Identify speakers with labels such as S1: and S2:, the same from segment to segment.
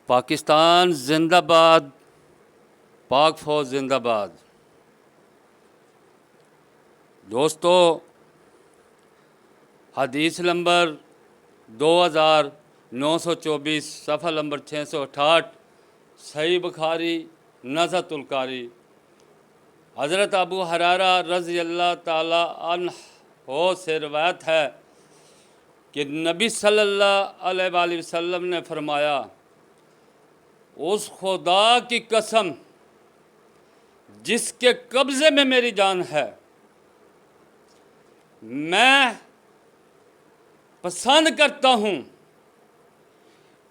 S1: پاکستان زندہ باد، پاک فوج زندہ باد۔ دوستو، حدیث نمبر 2924 صفحہ نمبر 668 صحیح بخاری نزہۃ القاری، حضرت ابو ہریرہ رضی اللہ تعالی عنہ سے روایت ہے کہ نبی صلی اللہ علیہ وآلہ وسلم نے فرمایا، اس خدا کی قسم جس کے قبضے میں میری جان ہے، میں پسند کرتا ہوں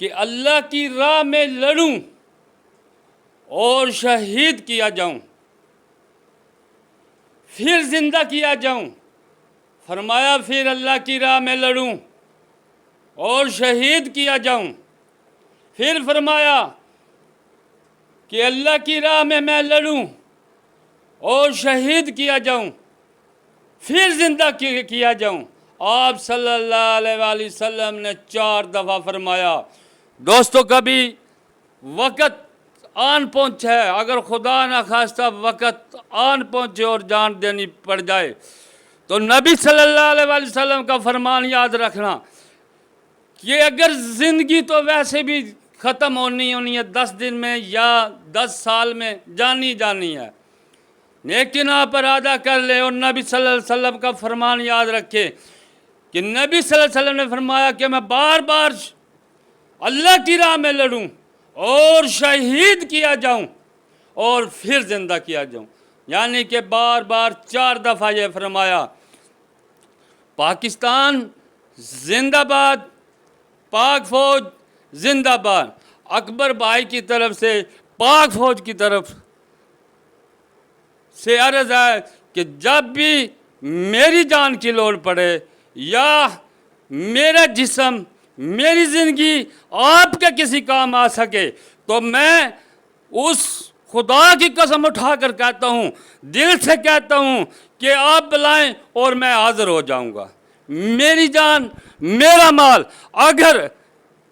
S1: کہ اللہ کی راہ میں لڑوں اور شہید کیا جاؤں، پھر زندہ کیا جاؤں۔ فرمایا پھر اللہ کی راہ میں لڑوں اور شہید کیا جاؤں، پھر فرمایا کہ اللہ کی راہ میں لڑوں اور شہید کیا جاؤں، پھر زندہ کیا جاؤں۔ آپ صلی اللہ علیہ وآلہ وسلم نے 4 دفعہ فرمایا۔ دوستو، کبھی وقت آن پہنچ ہے، اگر خدا نہ خواستہ وقت آن پہنچے اور جان دینی پڑ جائے تو نبی صلی اللہ علیہ وآلہ وسلم کا فرمان یاد رکھنا کہ اگر زندگی تو ویسے بھی ختم ہونی ہے 10 دن میں یا 10 سال میں جانی ہے، لیکن آپ ارادہ کر لیں اور نبی صلی اللہ علیہ وسلم کا فرمان یاد رکھے کہ نبی صلی اللہ علیہ وسلم نے فرمایا کہ میں بار بار اللہ کی راہ میں لڑوں اور شہید کیا جاؤں اور پھر زندہ کیا جاؤں، یعنی کہ بار بار 4 دفعہ یہ فرمایا۔ پاکستان زندہ باد، پاک فوج زندہ باد۔ اکبر بھائی کی طرف سے پاک فوج کی طرف سے عرض ہے کہ جب بھی میری جان کی لوڑ پڑے یا میرا جسم، میری زندگی آپ کے کسی کام آ سکے تو میں اس خدا کی قسم اٹھا کر کہتا ہوں، دل سے کہتا ہوں کہ آپ بلائیں اور میں حاضر ہو جاؤں گا۔ میری جان، میرا مال، اگر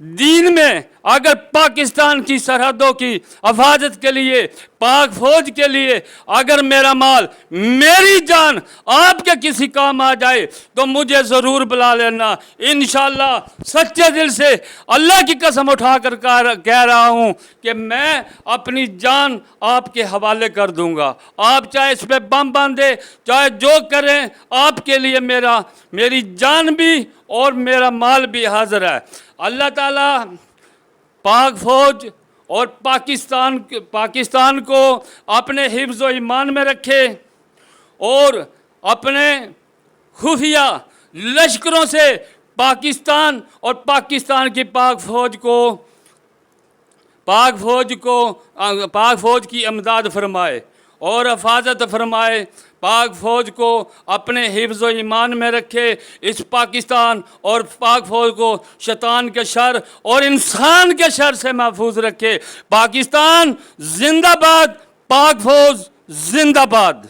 S1: دین میں، اگر پاکستان کی سرحدوں کی حفاظت کے لیے، پاک فوج کے لیے اگر میرا مال، میری جان آپ کے کسی کام آ جائے تو مجھے ضرور بلا لینا۔ انشاءاللہ سچے دل سے اللہ کی قسم اٹھا کر کہہ رہا ہوں کہ میں اپنی جان آپ کے حوالے کر دوں گا۔ آپ چاہے اس پہ بم باندھے، چاہے جو کریں، آپ کے لیے میری جان بھی اور میرا مال بھی حاضر ہے۔ اللہ تعالیٰ پاک فوج اور پاکستان کو اپنے حفظ و ایمان میں رکھے اور اپنے خفیہ لشکروں سے پاکستان اور پاکستان کی پاک فوج کی امداد فرمائے اور حفاظت فرمائے، پاک فوج کو اپنے حفظ و ایمان میں رکھے، اس پاکستان اور پاک فوج کو شیطان کے شر اور انسان کے شر سے محفوظ رکھے۔ پاکستان زندہ باد، پاک فوج زندہ باد۔